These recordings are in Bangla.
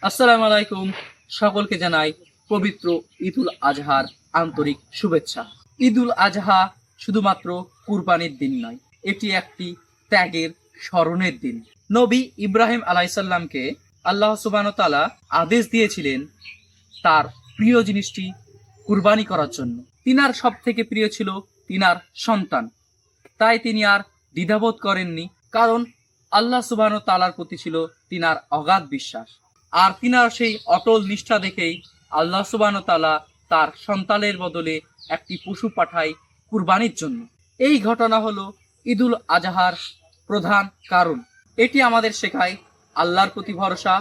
আসসালামু আলাইকুম। সকলকে জানাই পবিত্র ঈদুল আজহার আন্তরিক শুভেচ্ছা। ঈদুল আজহা শুধুমাত্র কুরবানির দিন নয়, এটি একটি ত্যাগের স্মরণের দিন। নবী ইব্রাহিম আলাইসাল্লামকে আল্লাহ সুবহানাহু ওয়া তাআলা আদেশ দিয়েছিলেন তার প্রিয় জিনিসটি কুরবানি করার জন্য। তিনার সব থেকে প্রিয় ছিল তিনার সন্তান, তাই তিনি আর দ্বিধাবোধ করেননি, কারণ আল্লাহ সুবহানাহু ওয়া তাআলার প্রতি ছিল তিনার অগাধ বিশ্বাস। আর তিনার সেই অটল নিষ্ঠা দেখেই আল্লাহ সুবহানাহু ওয়া তাআলা তার সন্তানের বদলে একটি পশু পাঠায় কুরবানির জন্য। এই ঘটনা হলো ঈদুল আজহার প্রধান কারণ। এটি আমাদের শেখায় আল্লাহর প্রতি ভরসা,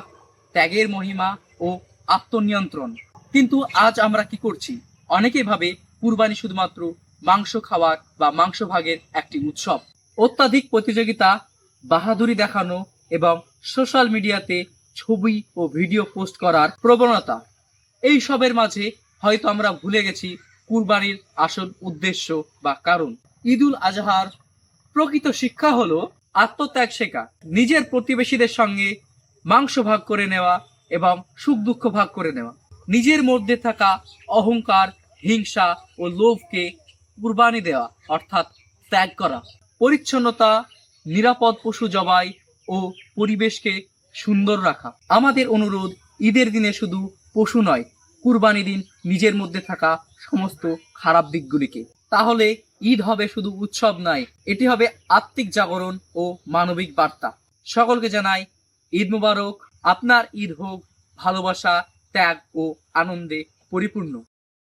ত্যাগের মহিমা ও আত্মনিয়ন্ত্রণ। কিন্তু আজ আমরা কি করছি? অনেকেই ভাবে কুরবানি শুধুমাত্র মাংস খাওয়ার বা মাংস ভাগের একটি উৎসব। অত্যাধিক প্রতিযোগিতা, বাহাদুরি দেখানো এবং সোশ্যাল মিডিয়াতে ছবি ও ভিডিও পোস্ট করার প্রবণতা, এই সবের মাঝে হয়তো আমরা ভুলে গেছি কুরবানির আসল উদ্দেশ্য বা কারণ। ঈদুল আজহার প্রকৃত শিক্ষা হলো আত্মত্যাগ শেখা, নিজের প্রতিবেশীদের সঙ্গে মাংস ভাগ করে নেওয়া এবং সুখ দুঃখ ভাগ করে নেওয়া, নিজের মধ্যে থাকা অহংকার, হিংসা ও লোভকে কুরবানি দেওয়া অর্থাৎ ত্যাগ করা, পরিচ্ছন্নতা, নিরাপদ পশু জবাই ও পরিবেশকে সুন্দর রাখা। আমাদের অনুরোধ, ঈদের দিনে শুধু পশু নয়, কুরবানি দিন নিজের মধ্যে থাকা সমস্ত খারাপ দিকগুলিকে। তাহলে ঈদ হবে শুধু উৎসব নয়, এটি হবে আত্মিক জাগরণ ও মানবিক বার্তা। সকলকে জানাই ঈদ মুবারক। আপনার ঈদ হোক ভালোবাসা, ত্যাগ ও আনন্দে পরিপূর্ণ।